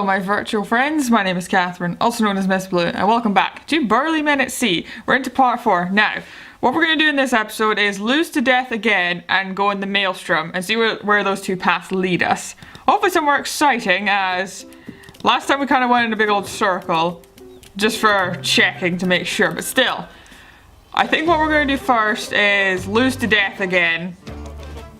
Hello my virtual friends, my name is Catherine, also known as Miss Blue, and welcome back to Burly Men at Sea. We're into part 4. Now, what we're going to do in this episode is lose to death again and go in the maelstrom and see where those two paths lead us. Hopefully somewhere exciting, as last time we kind of went in a big old circle, just for checking to make sure, but still. I think what we're going to do first is lose to death again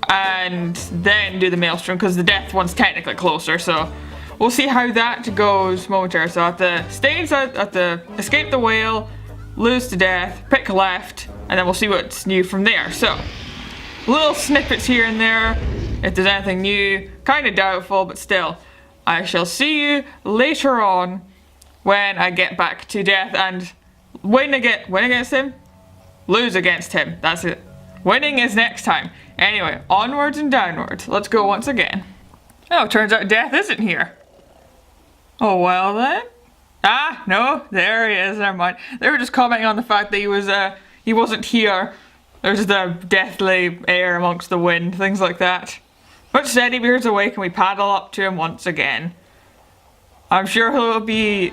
and then do the maelstrom, because the death one's technically closer, so we'll see how that goes momentarily. So at the stage, at the escape the whale, lose to death, pick left, and then we'll see what's new from there. So, little snippets here and there, if there's anything new, kind of doubtful, but still. I shall see you later on when I get back to death and win against him, lose against him, that's it. Winning is next time. Anyway, onwards and downwards. Let's go once again. Oh, turns out death isn't here. Oh, well then. Ah, no, there he is, never mind. They were just commenting on the fact that he wasn't here. There's the deathly air amongst the wind, things like that. But Steadybeard's awake and we paddle up to him once again. I'm sure he'll be...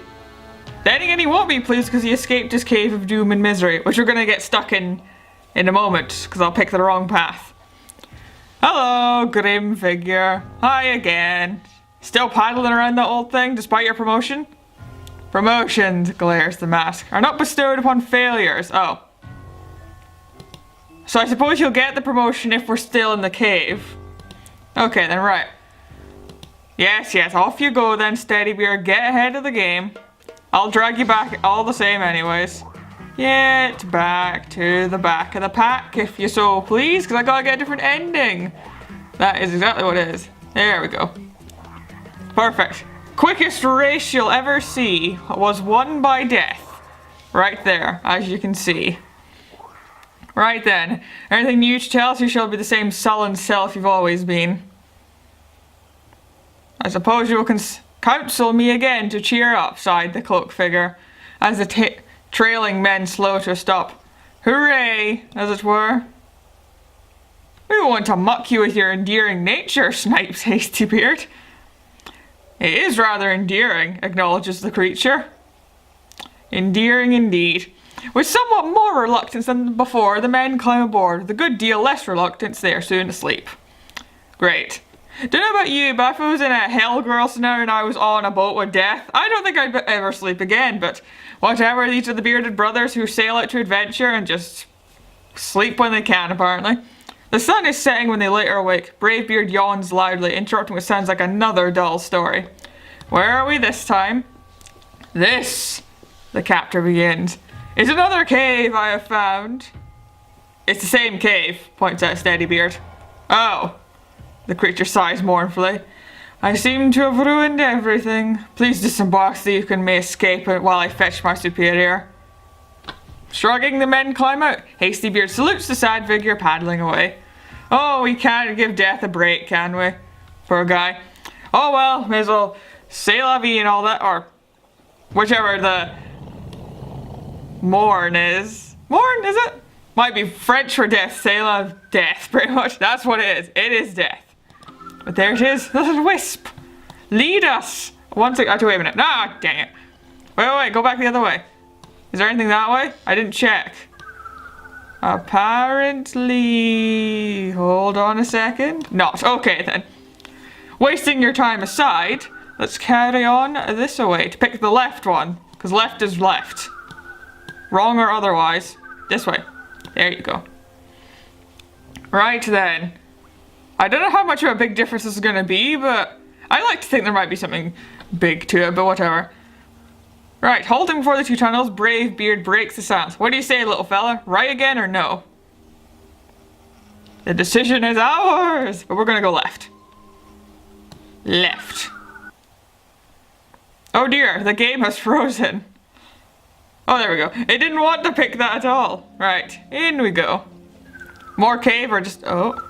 Then again, he won't be pleased because he escaped his cave of doom and misery, which we're going to get stuck in a moment, because I'll pick the wrong path. Hello, grim figure. Hi again. Still paddling around that old thing, despite your promotion? Promotions, glares the mask, are not bestowed upon failures. Oh. So I suppose you'll get the promotion if we're still in the cave. Okay then, right. Yes, off you go then, Steadybeard. Get ahead of the game. I'll drag you back all the same anyways. Get back to the back of the pack, if you so please, because I gotta get a different ending. That is exactly what it is. There we go. Perfect. Quickest race you'll ever see was won by death. Right there, as you can see. Right then. Anything new to tell us? You shall be the same sullen self you've always been. I suppose you will counsel me again to cheer up, sighed the cloak figure, as the trailing men slow to a stop. Hooray, as it were. We want to muck you with your endearing nature, snipes Hastybeard. It is rather endearing, acknowledges the creature. Endearing indeed. With somewhat more reluctance than before, the men climb aboard. With a good deal less reluctance, they are soon asleep. Great. Don't know about you, but if I was in a Hellgirl scenario and I was on a boat with death, I don't think I'd ever sleep again, but whatever, these are the bearded brothers who sail out to adventure and just sleep when they can, apparently. The sun is setting when they later awake. Bravebeard yawns loudly, interrupting what sounds like another dull story. Where are we this time? This, the captor begins, is another cave I have found. It's the same cave, points out Steadybeard. Oh, the creature sighs mournfully. I seem to have ruined everything. Please disembark so you may escape while I fetch my superior. Shrugging, the men climb out. Hastybeard salutes the sad figure paddling away. Oh, we can't give death a break, can we? Poor guy. Oh well, may as well say la vie and all that, or whichever the morn is. Morn, is it? Might be French for death, say la death, pretty much. That's what it is. It is death. But there it is, the little wisp. Lead us. One second, wait a minute. Ah, dang it. Wait, go back the other way. Is there anything that way? I didn't check. Apparently... Hold on a second. Not. Okay then. Wasting your time aside, let's carry on this way to pick the left one. Because left is left. Wrong or otherwise. This way. There you go. Right then. I don't know how much of a big difference this is going to be, but I like to think there might be something big to it, but whatever. Right, halting before the two tunnels, Bravebeard breaks the silence. What do you say, little fella? Right again or no? The decision is ours! But we're gonna go left. Left. Oh dear, the game has frozen. Oh, there we go. It didn't want to pick that at all. Right, in we go. More cave or just... Oh.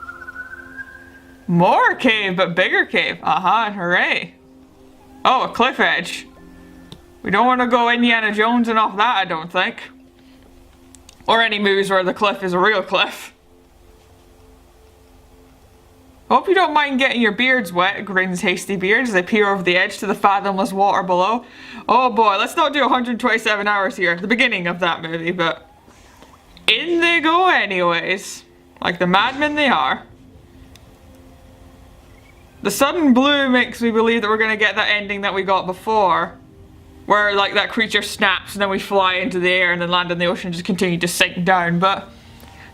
More cave, but bigger cave. Aha, hooray. Oh, a cliff edge. We don't want to go Indiana Jones and off that, I don't think. Or any movies where the cliff is a real cliff. Hope you don't mind getting your beards wet, grins Hasty Beard as they peer over the edge to the fathomless water below. Oh boy, let's not do 127 hours here, the beginning of that movie, but in they go anyways, like the madmen they are. The sudden blue makes me believe that we're gonna get that ending that we got before, where like that creature snaps and then we fly into the air and then land in the ocean and just continue to sink down, but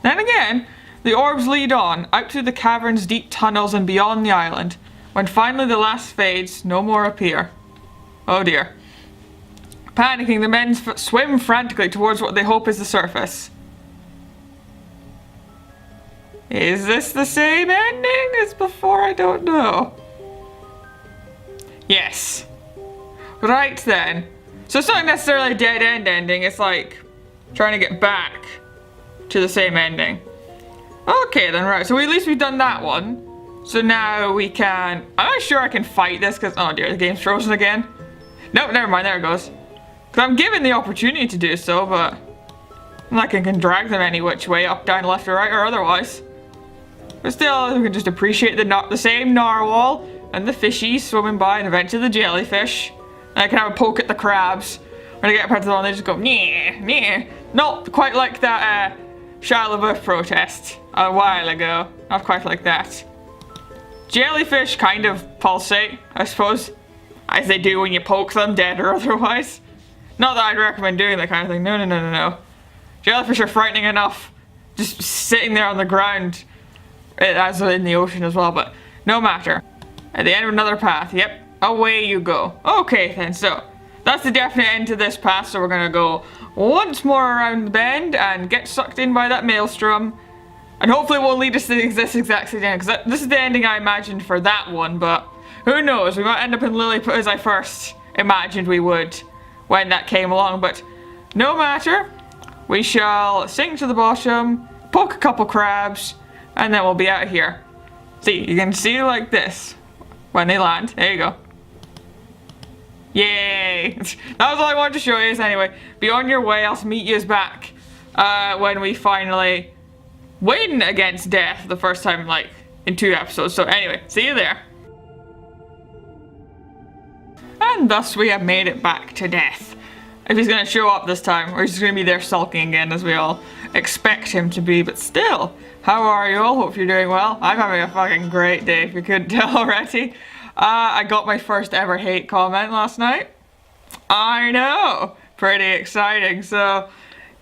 then again, the orbs lead on, out through the cavern's deep tunnels and beyond the island. When finally the last fades, no more appear. Oh dear. Panicking, the men swim frantically towards what they hope is the surface. Is this the same ending as before? I don't know. Yes. Right then. So it's not necessarily a dead end ending, it's like trying to get back to the same ending. Okay then, right, so at least we've done that one. So now we can... I'm not sure I can fight this because... Oh dear, the game's frozen again. Nope, never mind, there it goes. Because I'm given the opportunity to do so, but... I'm not can drag them any which way, up, down, left, or right, or otherwise. But still, we can just appreciate the same narwhal, and the fishies swimming by, and eventually the jellyfish. And I can have a poke at the crabs. When I get up to them, they just go, nyeh, nyeh. Not quite like that, Shia LaBeouf protest a while ago. Not quite like that. Jellyfish kind of pulsate, I suppose, as they do when you poke them, dead or otherwise. Not that I'd recommend doing that kind of thing. No, no, no, no, no. Jellyfish are frightening enough, just sitting there on the ground, as in the ocean as well, but no matter. At the end of another path, yep, away you go. Okay then, so that's the definite end to this path, so we're gonna go once more around the bend and get sucked in by that maelstrom. And hopefully it won't lead us to this exact same ending, because this is the ending I imagined for that one, but who knows, we might end up in Lilliput as I first imagined we would when that came along, but no matter. We shall sink to the bottom, poke a couple crabs, and then we'll be out of here. See, you can see like this when they land. There you go. Yay! That was all I wanted to show you. Anyway, be on your way. I'll meet you back when we finally win against death the first time, like, in 2 episodes. So anyway, see you there. And thus we have made it back to death. If he's gonna show up this time, or he's just gonna be there sulking again as we all expect him to be, but still, how are you all? Hope you're doing well. I'm having a fucking great day, if you couldn't tell already. I got my first ever hate comment last night. I know, pretty exciting. So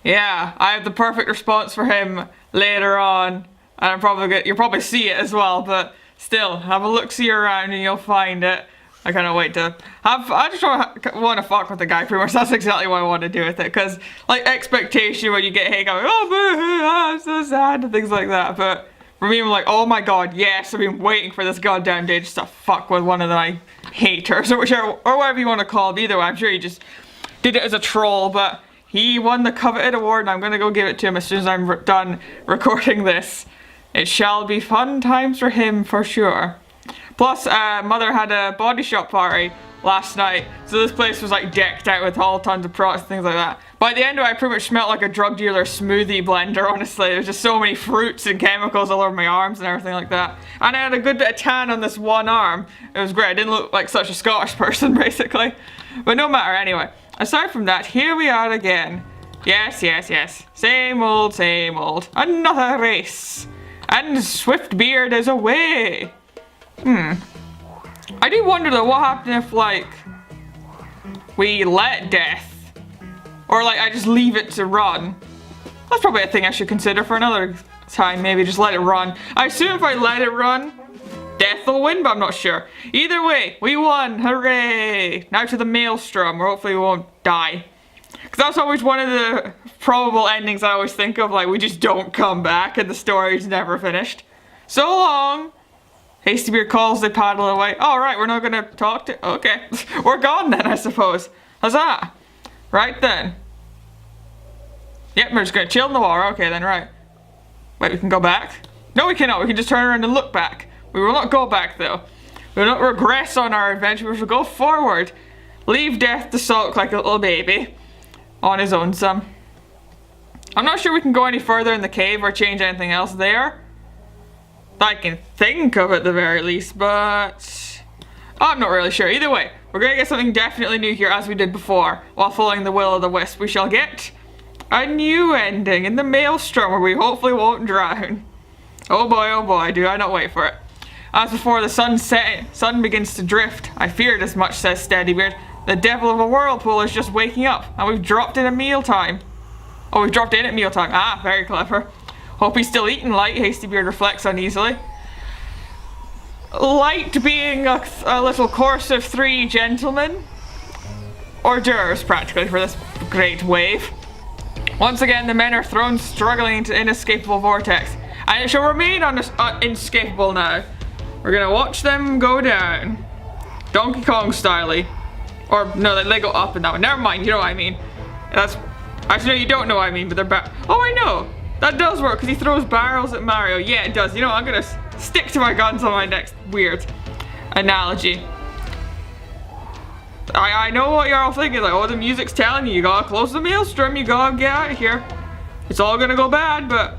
yeah, I have the perfect response for him later on, and you'll probably see it as well, but still, have a look-see around and you'll find it. I can't wait to I just want to fuck with the guy pretty much. That's exactly what I want to do with it, because like expectation when you get hate going, oh boo, I'm so sad and things like that, but for me I'm like, oh my god, yes, I've been waiting for this goddamn day just to fuck with one of my haters or whichever, or whatever you want to call it. Either way, I'm sure he just did it as a troll, but he won the coveted award and I'm gonna go give it to him as soon as I'm done recording this. It shall be fun times for him for sure. Plus, Mother had a body shop party last night, so this place was like decked out with all tons of products and things like that. By the end of it, I pretty much smelled like a drug dealer smoothie blender, honestly. There was just so many fruits and chemicals all over my arms and everything like that. And I had a good bit of tan on this one arm. It was great. I didn't look like such a Scottish person, basically. But no matter, anyway. Aside from that, here we are again. Yes, yes, yes. Same old, same old. Another race. And Swiftbeard is away. I do wonder though, what happened if like we let death, or like I just leave it to run. That's probably a thing I should consider for another time, maybe just let it run. I assume if I let it run, death will win, but I'm not sure. Either way, we won, hooray! Now to the maelstrom, where hopefully we won't die. Because that's always one of the probable endings I always think of, like we just don't come back and the story's never finished. So long! Hasty Beard calls, they paddle away. Oh, right, we're not gonna talk to... Okay. We're gone then, I suppose. Huzzah! Right then. Yep, we're just gonna chill in the water. Okay then, right. Wait, we can go back? No, we cannot. We can just turn around and look back. We will not go back, though. We will not regress on our adventure. We will go forward. Leave death to sulk like a little baby. On his own, some. I'm not sure we can go any further in the cave or change anything else there. I can think of at the very least, but I'm not really sure. Either way, we're gonna get something definitely new here as we did before. While following the will of the wisp, we shall get a new ending in the maelstrom where we hopefully won't drown. Oh boy, do I not wait for it. As before the sun begins to drift. I feared as much, says Steadybeard. The devil of a whirlpool is just waking up, and we've dropped in at mealtime. Oh, we've dropped in at mealtime. Ah, very clever. Hope he's still eating light, Hastybeard reflects uneasily. Light being a little course of 3 gentlemen. Hors d'oeuvres, practically, for this great wave. Once again, the men are thrown struggling into inescapable vortex. And it shall remain inescapable now. We're gonna watch them go down. Donkey Kong style-y. Or, no, they go up and that one. Never mind, you know what I mean. That's... Actually, no, you don't know what I mean, but they're Oh, I know! That does work, because he throws barrels at Mario. Yeah, it does. You know what, I'm gonna stick to my guns on my next weird analogy. I know what you're all thinking, like, oh, the music's telling you gotta close the maelstrom, you gotta get out of here. It's all gonna go bad, but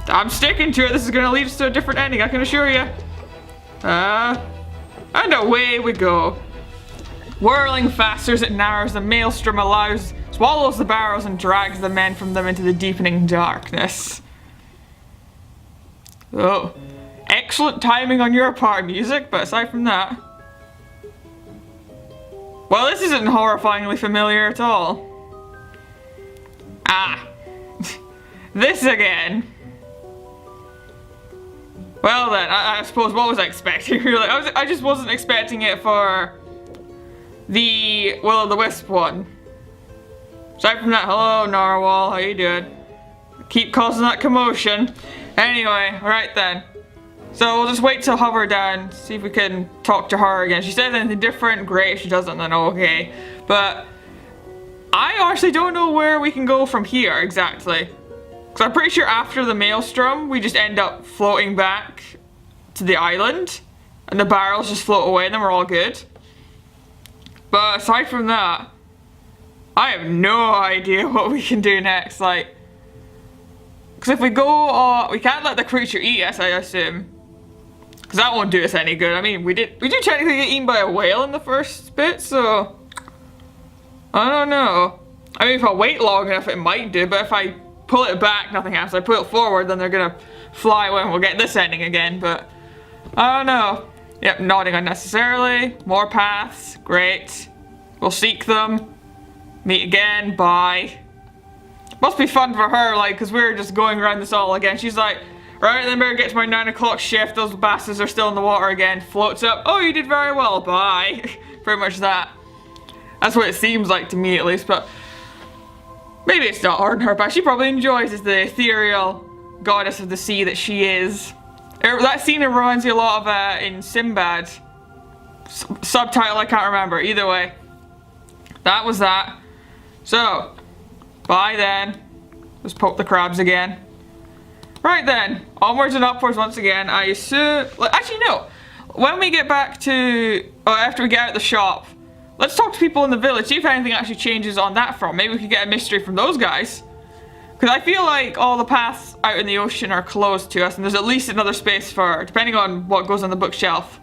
I'm sticking to it. This is gonna lead us to a different ending, I can assure you. And away we go. Whirling faster as it narrows, the maelstrom swallows the barrels and drags the men from them into the deepening darkness. Oh, excellent timing on your part, music, but aside from that... Well, this isn't horrifyingly familiar at all. Ah. This again. Well then, I suppose, what was I expecting really? I just wasn't expecting it for the Will-o'-the-Wisp one. Aside from that, hello Narwhal, how you doing? Keep causing that commotion. Anyway, right then. So we'll just wait till hover down, see if we can talk to her again. If she says anything different, great. If she doesn't, then okay. But I actually don't know where we can go from here exactly. Because I'm pretty sure after the maelstrom, we just end up floating back to the island. And the barrels just float away and then we're all good. But aside from that, I have no idea what we can do next. Like, because if we go, we can't let the creature eat us, I assume. Because that won't do us any good. I mean, we did technically get eaten by a whale in the first bit, so I don't know. I mean, if I wait long enough, it might do, but if I pull it back, nothing happens. If I pull it forward, then they're gonna fly away and we'll get this ending again, but I don't know. Yep, nodding unnecessarily. More paths, great. We'll seek them. Meet again, bye. Must be fun for her, like, because we're just going around this all again. She's like, right, then better get to my 9 o'clock shift. Those bastards are still in the water again. Floats up. Oh, you did very well. Bye. Pretty much that. That's what it seems like to me, at least, but maybe it's not hard on her back. She probably enjoys as the ethereal goddess of the sea that she is. That scene reminds me a lot of in Sinbad. Subtitle I can't remember. Either way, that was that. So, bye then. Let's poke the crabs again. Right then, onwards and upwards once again. I assume... Actually, no. When we get back to... after we get out of the shop, let's talk to people in the village, see if anything actually changes on that front. Maybe we could get a mystery from those guys. Because I feel like all the paths out in the ocean are closed to us, and there's at least another space for, depending on what goes on the bookshelf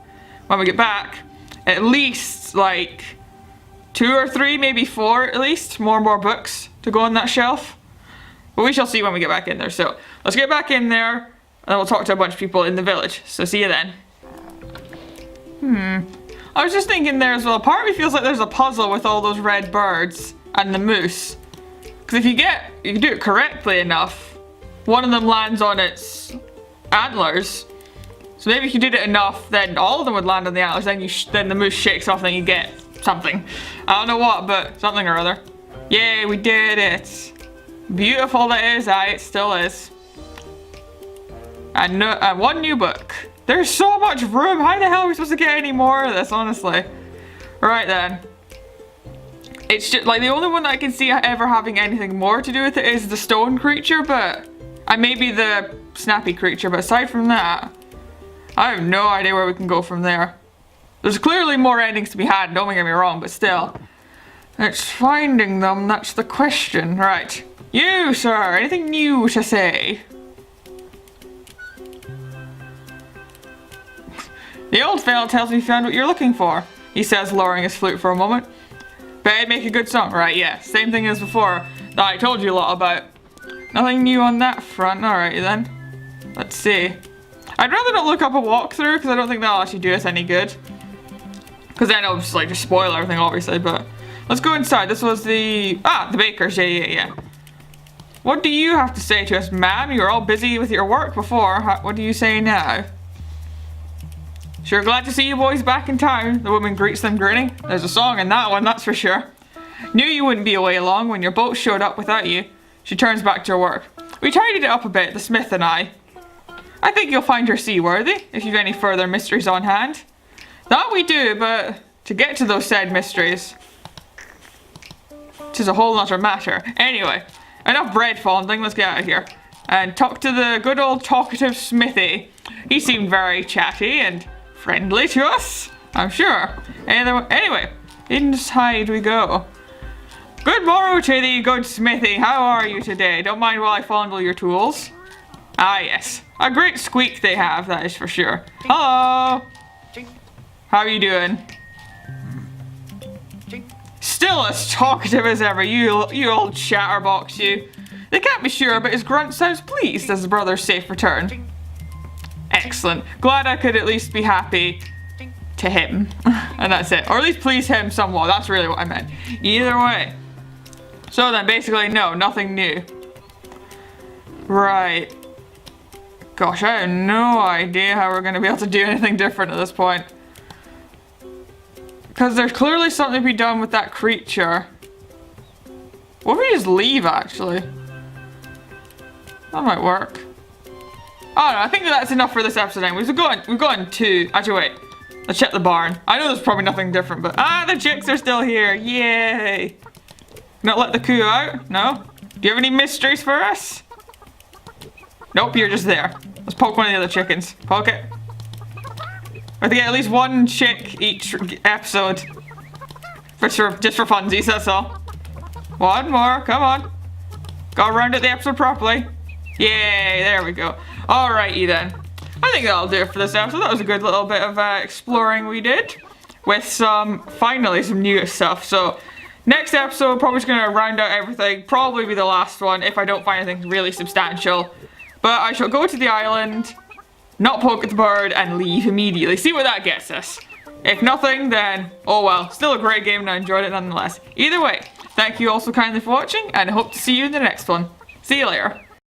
when we get back, at least, like, 2 or 3, maybe 4 at least, more books to go on that shelf. But we shall see when we get back in there. So let's get back in there and then we'll talk to a bunch of people in the village. So see you then. I was just thinking there as well, part of me feels like there's a puzzle with all those red birds and the moose. Because if you can do it correctly enough, one of them lands on its antlers. So maybe if you did it enough, then all of them would land on the antlers, then the moose shakes off and then you get something. I don't know what, but something or other. Yay, we did it. Beautiful that is, it still is. And one new book. There's so much room. How the hell are we supposed to get any more of this, honestly? Right then. It's just like the only one that I can see ever having anything more to do with it is the stone creature, but maybe the snappy creature, but aside from that, I have no idea where we can go from there. There's clearly more endings to be had, don't get me wrong, but still. It's finding them, that's the question. Right. You, sir, anything new to say? The old fellow tells me you found what you're looking for, he says, lowering his flute for a moment. Bet I'd make a good song. Right, yeah, same thing as before that I told you a lot about. Nothing new on that front. Alright then. Let's see. I'd rather not look up a walkthrough because I don't think that'll actually do us any good. Because then it'll just spoil everything, obviously, but let's go inside. This was the baker's. Yeah. What do you have to say to us, ma'am? You were all busy with your work before. What do you say now? Sure glad to see you boys back in town. The woman greets them grinning. There's a song in that one, that's for sure. Knew you wouldn't be away long when your boat showed up without you. She turns back to her work. We tidied it up a bit, the smith and I. I think you'll find her seaworthy, if you've any further mysteries on hand. That we do, but to get to those said mysteries, 'tis a whole nother matter. Anyway, enough bread fondling, let's get out of here. And talk to the good old talkative smithy. He seemed very chatty and friendly to us, I'm sure. Anyway, inside we go. Good morrow to thee, good smithy. How are you today? Don't mind while I fondle your tools. Ah, yes. A great squeak they have, that is for sure. Hello! How are you doing? Still as talkative as ever, you old chatterbox, you. They can't be sure, but his grunt sounds pleased as his brother's safe return. Excellent. Glad I could at least be happy to him. And that's it. Or at least please him somewhat. That's really what I meant. Either way. So then, basically, no, nothing new. Right. Gosh, I have no idea how we're going to be able to do anything different at this point. Because there's clearly something to be done with that creature. What if we just leave, actually? That might work. I don't know, I think that's enough for this episode anyway. We've gone two. Actually, wait. Let's check the barn. I know there's probably nothing different, but... the chicks are still here. Yay! Not let the coup out? No? Do you have any mysteries for us? Nope, you're just there. Let's poke one of the other chickens. Poke it. We have to get at least one chick each episode. Just for funsies, that's all. One more, come on. Gotta round out the episode properly. Yay, there we go. Alrighty then. I think that'll do it for this episode. That was a good little bit of exploring we did. With finally some new stuff. So, next episode, probably just gonna round out everything. Probably be the last one if I don't find anything really substantial. But I shall go to the island, not poke at the bird, and leave immediately. See what that gets us. If nothing, then, oh well. Still a great game and I enjoyed it nonetheless. Either way, thank you all so kindly for watching, and I hope to see you in the next one. See you later.